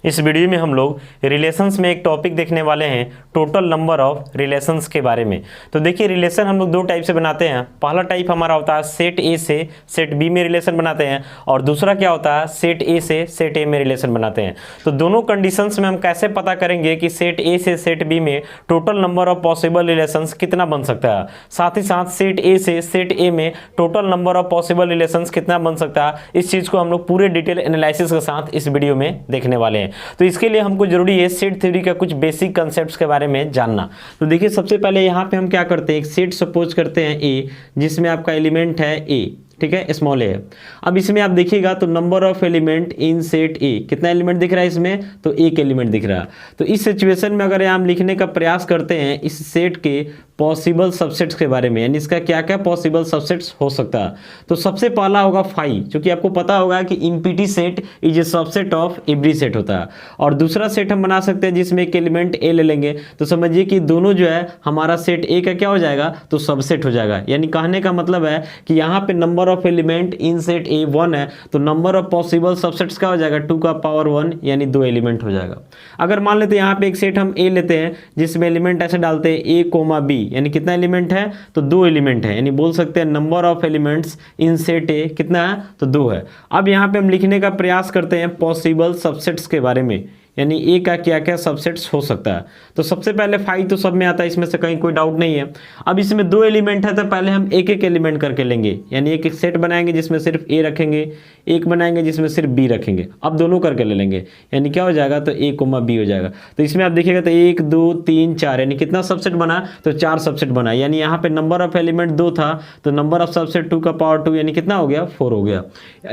इस वीडियो में हम लोग रिलेशंस में एक टॉपिक देखने वाले हैं, टोटल नंबर ऑफ रिलेशंस के बारे में। तो देखिए रिलेशन हम लोग दो टाइप से बनाते हैं। पहला टाइप हमारा होता है सेट ए से सेट बी में रिलेशन बनाते हैं, और दूसरा क्या होता है सेट ए से सेट ए में रिलेशन बनाते हैं। तो दोनों कंडीशंस में हम कैसे पता करेंगे कि सेट ए से सेट बी में total number of possible relations कितना बन सकता है, साथ ही साथ सेट ए से सेट ए में total number of possible relations कितना बन सकता है, इस चीज़ को हम लोग पूरे डिटेल एनालिसिस के साथ इस वीडियो में देखने वाले हैं। तो इसके लिए हमको जरूरी है सेट थ्योरी का कुछ बेसिक कंसेप्ट्स के बारे में जानना। तो देखिए सबसे पहले यहाँ पे हम क्या करते हैं, एक सेट सपोज करते हैं ए, जिसमें आपका एलिमेंट है ए, ठीक है, स्मॉल ए है। अब इसमें आप देखिएगा तो number of element in set ए, कितना एलिमेंट दिख रहा है इसमें, तो एक एलिमेंट दिख रहा है। तो इस सिचुएशन में अगर हम लिखने का प्रयास करते हैं इस सेट के पॉसिबल सबसेट्स के बारे में, यानी इसका क्या क्या पॉसिबल सबसेट्स हो सकता है, तो सबसे पहला होगा फाई, क्योंकि आपको पता होगा कि empty set is a subset of every set होता है। और दूसरा सेट हम बना सकते हैं जिसमें एक एलिमेंट ए ले लेंगे, तो समझिए कि दोनों जो है हमारा सेट ए का क्या हो जाएगा, तो सबसेट हो जाएगा। यानी कहने का मतलब है कि यहाँ पे number of element in set ए 1 है, तो नंबर ऑफ पॉसिबल सबसेट्स क्या हो जाएगा, 2 का पावर 1, यानी 2 एलिमेंट हो जाएगा। अगर मान लेते हैं यहाँ पे एक सेट हम ए लेते हैं जिसमें एलिमेंट ऐसे डालते हैं ए कोमा बी, यानी कितना एलिमेंट है, तो 2 एलिमेंट है, यानी बोल सकते हैं number of elements in set ए कितना है, तो 2 है। अब यहाँ पे हम लिखने का प्रयास करते हैं पॉसिबल सबसेट्स के बारे में, यानी ए का क्या क्या सबसेट्स हो सकता है। तो सबसे पहले फाइव तो सब में आता है, इसमें से कहीं कोई डाउट नहीं है। अब इसमें 2 एलिमेंट है तो पहले हम एक एक एलिमेंट करके लेंगे, यानी एक एक सेट बनाएंगे जिसमें सिर्फ ए रखेंगे, एक बनाएंगे जिसमें सिर्फ बी रखेंगे। अब दोनों करके ले लेंगे, यानी क्या हो जाएगा, तो ए कोमा बी हो जाएगा। तो इसमें आप देखिएगा तो 1 2 3 4, यानी कितना सबसेट बना, तो 4 सबसेट बना। यानी यहाँ पे नंबर ऑफ एलिमेंट 2 था, तो नंबर ऑफ सबसेट 2 का पावर 2, यानी कितना हो गया, 4 हो गया।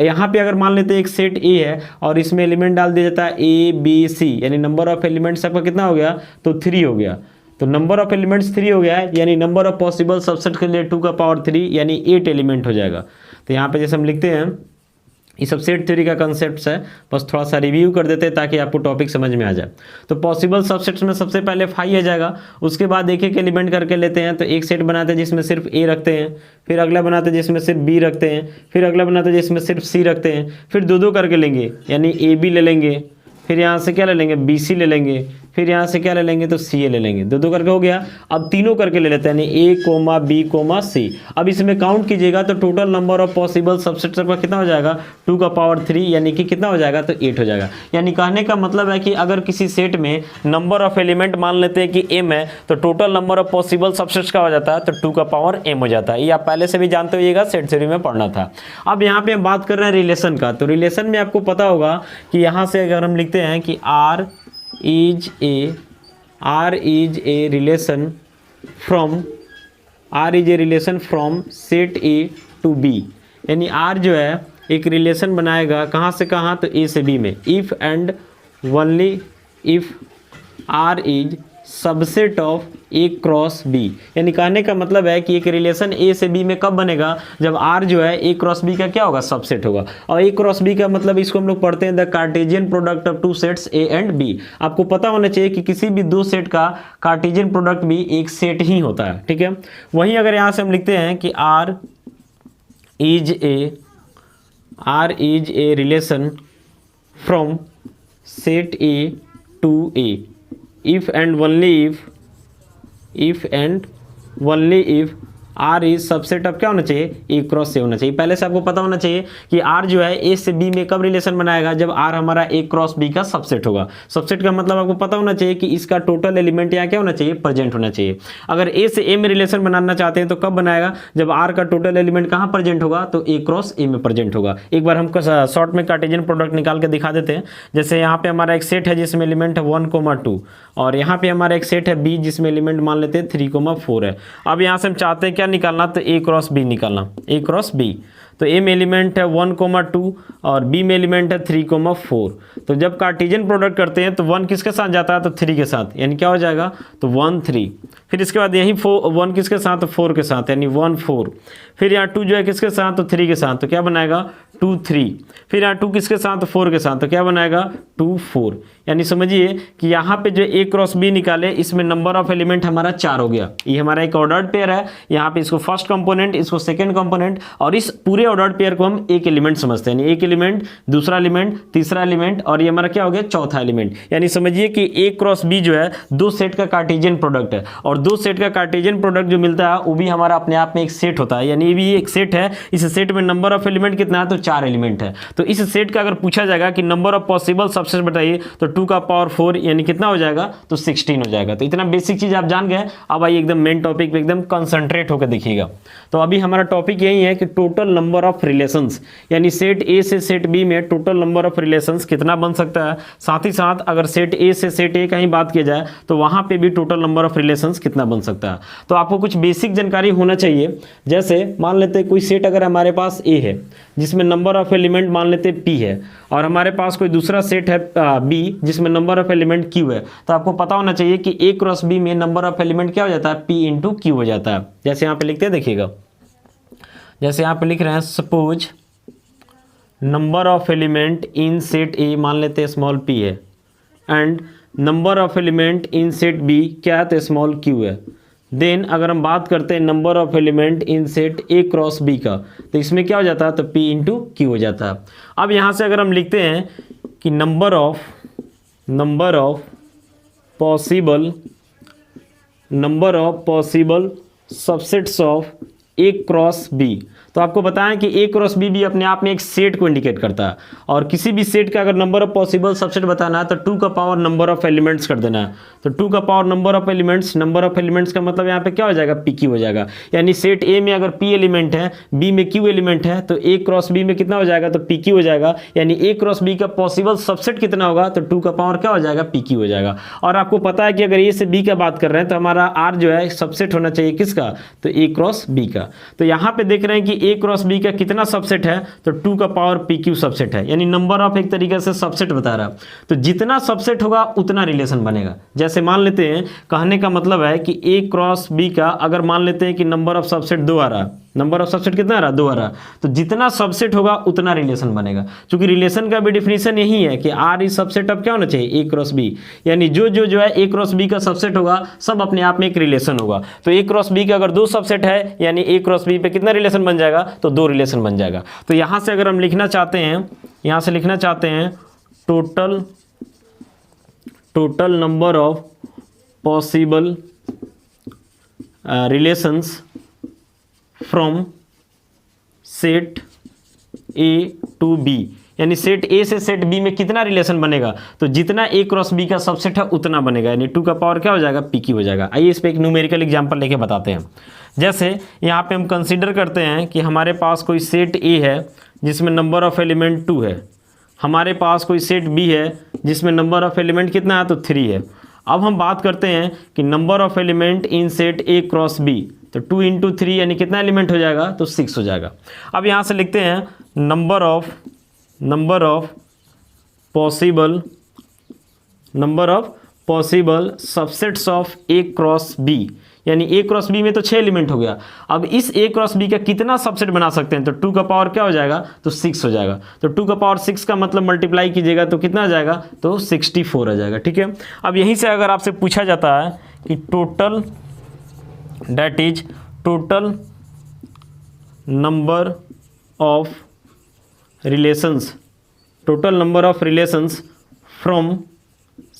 यहाँ पे अगर मान लेते हैं एक सेट ए है और इसमें एलिमेंट डाल दिया जाता है ए बी सी, यानी नंबर ऑफ एलिमेंट्स आपका कितना हो गया, तो 3 हो गया। तो नंबर ऑफ एलिमेंट्स 3 हो गया है, यानी नंबर ऑफ पॉसिबल सबसेट के लिए 2 का पावर 3, यानी 8 एलिमेंट हो जाएगा। तो यहाँ पे जैसे हम लिखते हैं ये सब सेट थ्योरी का कंसेप्ट है, बस थोड़ा सा रिव्यू कर देते हैं ताकि आपको टॉपिक समझ में आ जाए। तो पॉसिबल सबसेट्स में सबसे पहले फाइव आ जाएगा, उसके बाद एक एक एलिमेंट करके लेते हैं। तो एक सेट बनाते हैं जिसमें सिर्फ ए रखते हैं, फिर अगला बनाते हैं जिसमें सिर्फ बी रखते हैं, फिर अगला बनाते हैं जिसमें सिर्फ सी रखते हैं, फिर 2 करके लेंगे, यानी ए बी ले लेंगे, फिर यहाँ से क्या ले लेंगे, बी सी ले लेंगे, फिर यहाँ से क्या ले लेंगे, तो सी ए ले लेंगे। 2 करके हो गया। अब तीनों करके ले लेते हैं, यानी ए कोमा बी कोमा सी। अब इसमें काउंट कीजिएगा तो total number of possible subsets का कितना हो जाएगा, 2 का पावर 3, यानी कि कितना हो जाएगा, तो 8 हो जाएगा। यानी कहने का मतलब है कि अगर किसी सेट में नंबर ऑफ एलिमेंट मान लेते हैं कि m है, तो total number of possible subsets का हो जाता है, तो 2 का पावर m हो जाता है। ये आप पहले से भी जानते होइएगा, सेट थ्योरी में पढ़ना था। अब यहाँ पे हम बात कर रहे हैं रिलेशन का। तो रिलेशन में आपको पता होगा कि यहाँ से अगर हम लिखते हैं कि R is a relation from set A to B, यानी R जो है एक रिलेशन बनाएगा कहाँ से कहाँ, तो A से B में। If and only if R is subset of A cross B, यानी कहने का मतलब है कि एक रिलेशन A से B में कब बनेगा, जब R जो है A क्रॉस B का क्या होगा, सबसेट होगा। और A क्रॉस B का मतलब इसको हम लोग पढ़ते हैं the Cartesian product of 2 sets A and B। आपको पता होना चाहिए कि किसी भी 2 सेट का कार्टेशियन प्रोडक्ट भी एक सेट ही होता है, ठीक है। वहीं अगर यहाँ से हम लिखते हैं कि R is a relation from set A to A, if and only if R is subset of क्या होना चाहिए, A क्रॉस से होना चाहिए। पहले से आपको पता होना चाहिए कि R जो है A से B में कब रिलेशन बनाएगा, जब R हमारा A क्रॉस B का सबसेट होगा। सबसेट का मतलब आपको पता होना चाहिए कि इसका टोटल एलिमेंट यहाँ क्या होना चाहिए, प्रेजेंट होना चाहिए। अगर A से A में रिलेशन बनाना चाहते हैं तो कब बनाएगा, जब R का टोटल एलिमेंट कहाँ प्रेजेंट होगा, तो A क्रॉस A में प्रेजेंट होगा। एक बार हमको शॉर्ट में कार्टेशियन प्रोडक्ट निकाल के दिखा देते हैं। जैसे यहाँ पे हमारा एक सेट है जिसमें एलिमेंट है 1 2, और यहाँ पे हमारा एक सेट है B जिसमें एलिमेंट मान लेते हैं 3 4 है। अब यहाँ से हम चाहते हैं क्या निकालना, तो A क्रॉस B निकालना, A क्रॉस B। तो A में एलिमेंट है 1 2 और B में एलिमेंट है 3 4। तो जब कार्टेशियन प्रोडक्ट करते हैं तो 1 किसके साथ जाता है, तो 3 के साथ, यानी क्या हो जाएगा, तो 1 3। फिर इसके बाद यही 1 किसके साथ, तो 4 के साथ, यानी 1 4। फिर यहाँ 2 जो है किसके साथ, तो 3 के साथ, तो क्या बनाएगा, 2 3। फिर यहाँ 2 किसके साथ, तो 4 के साथ, तो क्या बनाएगा, 2 4। यानी समझिए कि यहाँ पे जो A क्रॉस B निकाले, इसमें नंबर ऑफ एलिमेंट हमारा 4 हो गया। ये हमारा एक ऑर्डर्ड पेयर है, यहाँ पे इसको फर्स्ट कंपोनेंट, इसको सेकंड कंपोनेंट, और इस पूरे ऑर्डर्ड पेयर को हम एक एलिमेंट समझते हैं। यानी एक एलिमेंट, दूसरा एलिमेंट, तीसरा एलिमेंट, और ये हमारा क्या हो गया, चौथा एलिमेंट। यानी समझिए कि A क्रॉस B जो है दो सेट का कार्टेशियन प्रोडक्ट है, और दो सेट का कार्टेशियन प्रोडक्ट जो मिलता है वो भी हमारा अपने आप में एक सेट होता है। यानी ये भी एक सेट है, इस सेट में नंबर ऑफ एलिमेंट कितना है, तो 4 एलिमेंट है। तो इस सेट का अगर पूछा जाएगा कि नंबर ऑफ पॉसिबल सबसेट बताइए, तो 2 का पावर 4 यानी कितना हो जाएगा, तो 16 हो जाएगा। तो इतना बेसिक चीज आप जान गए। अब आइए एकदम मेन टॉपिक पे एकदम कंसंट्रेट होकर देखिएगा। तो अभी हमारा टॉपिक यही है कि टोटल नंबर ऑफ रिलेशंस, यानी सेट ए से सेट बी में टोटल नंबर ऑफ रिलेशंस कितना बन सकता है। साथ ही साथ अगर सेट ए से सेट ए का ही बात किया जाए तो वहां पे भी टोटल नंबर ऑफ रिलेशंस कितना बन सकता है। तो आपको कुछ बेसिक जानकारी होना चाहिए। जैसे मान लेते हैं कोई सेट अगर हमारे पास ए है जिसमें नंबर ऑफ एलिमेंट मान लेते हैं पी है, और हमारे पास कोई दूसरा सेट है बी जिसमें नंबर ऑफ एलिमेंट क्यू है, तो आपको पता होना चाहिए कि ए क्रॉस बी में नंबर ऑफ एलिमेंट क्या हो जाता है, पी इंटू क्यू हो जाता है। जैसे यहाँ पे लिखते हैं, देखिएगा, जैसे यहाँ पे लिख रहे हैं, suppose number of element in set A मान लेते हैं स्मॉल पी है, and number of element in set B क्या है, तो स्मॉल क्यू है। देन अगर हम बात करते हैं number of element in set A cross B का, तो इसमें क्या हो जाता है, तो पी इंटू क्यू हो जाता है। अब यहाँ से अगर हम लिखते हैं कि number of possible subsets of A cross B, तो आपको बताएं कि ए क्रॉस बी भी अपने आप में एक सेट को इंडिकेट करता है, और किसी भी सेट का अगर नंबर ऑफ पॉसिबल सबसेट बताना है तो 2 का पावर नंबर ऑफ एलिमेंट्स कर देना है। तो 2 का पावर नंबर ऑफ एलिमेंट्स का मतलब यहाँ पे क्या हो जाएगा, पी क्यू हो जाएगा। यानी सेट ए में अगर पी एलिमेंट है, बी में क्यू एलिमेंट है, तो ए क्रॉस बी में कितना हो जाएगा, तो पी क्यू हो जाएगा। यानी ए क्रॉस बी का पॉसिबल सबसेट कितना होगा, तो 2 का पावर क्या हो जाएगा, पी क्यू हो जाएगा। और आपको पता है कि अगर ए से बी का बात कर रहे हैं तो हमारा आर जो है सबसेट होना चाहिए किसका, तो ए क्रॉस बी का। तो यहाँ पे देख रहे हैं कि ए क्रॉस बी का कितना सबसेट है, तो 2 का पावर पी क्यू सबसेट है। यानी नंबर ऑफ एक तरीके से सबसेट बता रहा है। तो जितना सबसेट होगा उतना रिलेशन बनेगा। जैसे मान लेते हैं, कहने का मतलब है कि ए क्रॉस बी का अगर मान लेते हैं कि नंबर ऑफ सबसेट 2 आ रहा, नंबर ऑफ सबसेट कितना आ रहा, 2 आ रहा, तो जितना सबसेट होगा उतना रिलेशन बनेगा। क्योंकि रिलेशन का भी डिफिनीशन यही है कि आर इज सबसेट ऑफ क्या होना चाहिए, ए क्रॉस बी। यानी जो है ए क्रॉस बी का सबसेट होगा सब अपने आप में एक रिलेशन होगा। तो ए क्रॉस बी का अगर 2 सबसेट है यानी ए क्रॉस बी पे कितना रिलेशन बन जाएगा, तो 2 रिलेशन बन जाएगा। तो यहाँ से अगर हम लिखना चाहते हैं, यहाँ से लिखना चाहते हैं total number of possible relations from set A to B, यानी सेट ए से सेट बी में कितना रिलेशन बनेगा, तो जितना ए क्रॉस बी का सबसेट है उतना बनेगा। यानी 2 का पावर क्या हो जाएगा, पी क्यू हो जाएगा। आइए इस पे एक न्यूमेरिकल एग्जांपल लेके बताते हैं। जैसे यहाँ पे हम कंसीडर करते हैं कि हमारे पास कोई सेट ए है जिसमें नंबर ऑफ एलिमेंट 2 है, हमारे पास कोई सेट बी है जिसमें नंबर ऑफ एलिमेंट कितना है, तो 3 है। अब हम बात करते हैं कि number of element in set A cross B, तो 2 इंटू 3 यानी कितना एलिमेंट हो जाएगा, तो 6 हो जाएगा। अब यहाँ से लिखते हैं number of possible subsets of A cross B, यानी ए क्रॉस बी में तो 6 एलिमेंट हो गया। अब इस ए क्रॉस बी का कितना सबसेट बना सकते हैं, तो 2 का पावर क्या हो जाएगा, तो 6 हो जाएगा। तो 2 का पावर 6 का मतलब मल्टीप्लाई कीजिएगा तो कितना आ जाएगा, तो 64 आ जाएगा। ठीक है। अब यहीं से अगर आपसे पूछा जाता है कि total number of relations from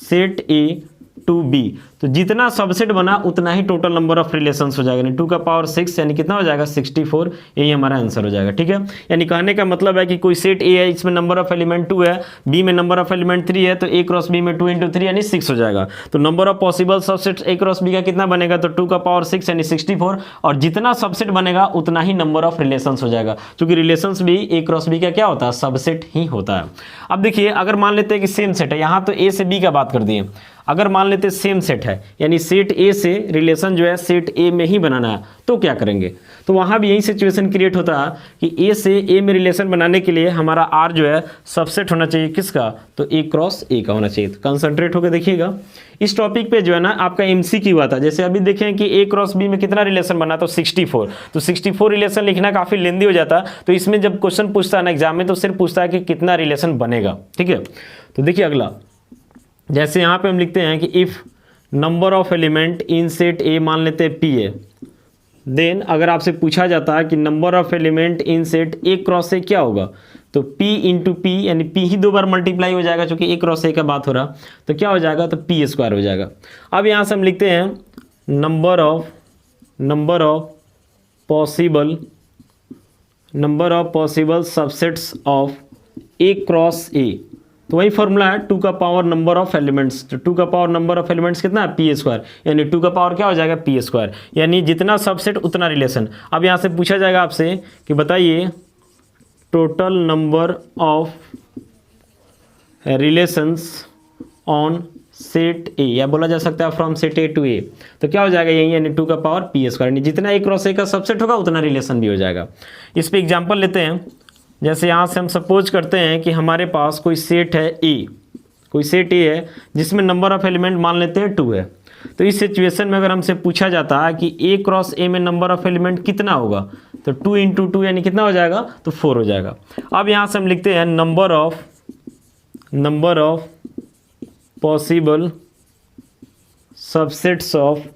set A to B, तो जितना सबसेट बना उतना ही टोटल नंबर ऑफ रिलेशंस हो जाएगा। यानी 2 का पावर 6 यानी कितना हो जाएगा, 64। यही हमारा आंसर हो जाएगा। ठीक है। यानी कहने का मतलब है कि कोई सेट ए है, इसमें नंबर ऑफ एलिमेंट 2 है, बी में नंबर ऑफ एलिमेंट 3 है, तो ए क्रॉस बी में 2 इंटू 3 यानी 6 हो जाएगा। तो number of possible subset A cross B का कितना बनेगा, तो 2 का पावर 6 यानी 64, और जितना सबसेट बनेगा उतना ही नंबर ऑफ रिलेशंस हो जाएगा। क्योंकि रिलेशंस भी ए क्रॉस बी का क्या होता है, सबसेट ही होता है। अब देखिए, अगर मान लेते हैं कि सेम सेट है, यहाँ तो ए से बी का बात कर दिए, अगर मान लेते सेम सेट है यानी सेट ए से रिलेशन जो है सेट ए में ही बनाना है, तो क्या करेंगे, तो वहाँ भी यही सिचुएशन क्रिएट होता है कि ए से ए में रिलेशन बनाने के लिए हमारा आर जो है सबसेट होना चाहिए किसका, तो ए क्रॉस ए का होना चाहिए। तो कंसंट्रेट होकर देखिएगा इस टॉपिक पे जो है ना आपका एमसीक्यू हुआ था। जैसे अभी देखें कि ए क्रॉस बी में कितना रिलेशन बना, तो 64। तो 64 रिलेशन लिखना काफ़ी लेंदी हो जाता। तो इसमें जब क्वेश्चन पूछता है ना एग्जाम में, तो सिर्फ पूछता है कि कितना रिलेशन बनेगा। ठीक है। तो देखिए अगला, जैसे यहाँ पे हम लिखते हैं कि if number of element in set A मान लेते हैं पी है, देन अगर आपसे पूछा जाता है कि number of element in set A cross ए क्या होगा, तो p इंटू पी, यानी p ही 2 बार मल्टीप्लाई हो जाएगा, क्योंकि ए क्रॉस ए का बात हो रहा, तो क्या हो जाएगा, तो p स्क्वायर हो जाएगा। अब यहाँ से हम लिखते हैं number of possible subsets of A cross ए, तो वही फॉर्मूला है 2 का पावर नंबर ऑफ एलिमेंट्स, तो 2 का पावर नंबर ऑफ एलिमेंट्स कितना है, पी स्क्वायर, यानी 2 का पावर क्या हो जाएगा, पी स्क्वायर, यानी जितना सबसेट उतना रिलेशन। अब यहाँ से पूछा जाएगा आपसे कि बताइए total number of relations on set ए, या बोला जा सकता है फ्रॉम सेट ए टू ए, तो क्या हो जाएगा यही, यानी 2 का पावर पी स्क्वायर, यानी जितना ए क्रॉस ए का सबसेट होगा उतना रिलेशन भी हो जाएगा। इस पर एग्जाम्पल लेते हैं। जैसे यहाँ से हम सपोज करते हैं कि हमारे पास कोई सेट है ए, है जिसमें नंबर ऑफ एलिमेंट मान लेते हैं 2 है, तो इस सिचुएशन में अगर हमसे पूछा जाता है कि ए क्रॉस ए में नंबर ऑफ एलिमेंट कितना होगा, तो 2 इंटू 2 यानी कितना हो जाएगा, तो 4 हो जाएगा। अब यहाँ से हम लिखते हैं number of possible subsets of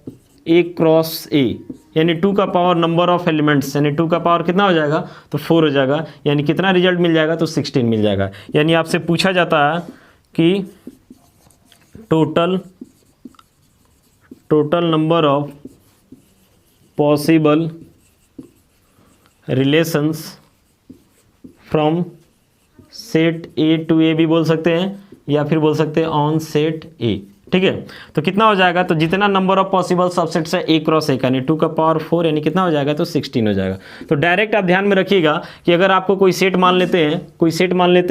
A cross ए, यानी 2 का पावर नंबर ऑफ एलिमेंट्स, यानी 2 का पावर कितना हो जाएगा, तो 4 हो जाएगा, यानी कितना रिजल्ट मिल जाएगा, तो 16 मिल जाएगा। यानी आपसे पूछा जाता है कि total number of possible relations from set A to A भी बोल सकते हैं, या फिर बोल सकते हैं ऑन सेट ए, ठीक है। तो कितना हो जाएगा, तो जितना नंबर ऑफ पॉसिबल सबसेट्स है ए क्रॉस ए का, यानी 2 का पावर 4, यानी कितना हो जाएगा, तो 16 हो जाएगा। तो डायरेक्ट आप ध्यान में रखिएगा कि अगर आपको कोई सेट मान लेते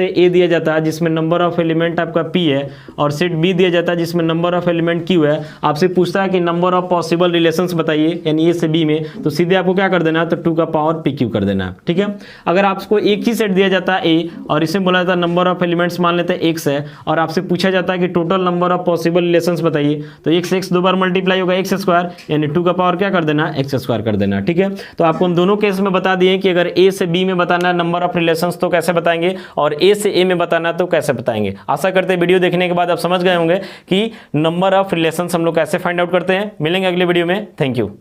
हैं ए दिया जाता है जिसमें नंबर ऑफ एलिमेंट आपका पी है, और सेट बी दिया जाता है जिसमें नंबर ऑफ एलिमेंट क्यू है, आपसे पूछता है कि नंबर ऑफ पॉसिबल रिलेशंस बताइए, यानी ए से बी में, तो सीधे आपको क्या कर देना है, तो 2 का पावर पी क्यू कर देना है, ठीक है। अगर आपको एक ही सेट दिया जाता है ए, और इसमें बोला जाता है नंबर ऑफ एलिमेंट्स मान लेते हैं एक्स है, और आपसे पूछा जाता है कि total number of possible relations बताइए, तो x से x 2 बार मल्टीप्लाई होगा x स्क्वायर, यानी 2 का पावर क्या कर देना, x स्क्वायर कर देना, ठीक है। तो आपको हम दोनों केस में बता दिए कि अगर a से b में बताना है नंबर ऑफ रिलेशंस तो कैसे बताएंगे, और a से a में बताना तो कैसे बताएंगे। आशा करते हैं वीडियो देखने के बाद आप समझ गए होंगे कि नंबर ऑफ रिलेशंस हम लोग कैसे फाइंड आउट करते हैं। मिलेंगे अगले वीडियो में, थैंक यू।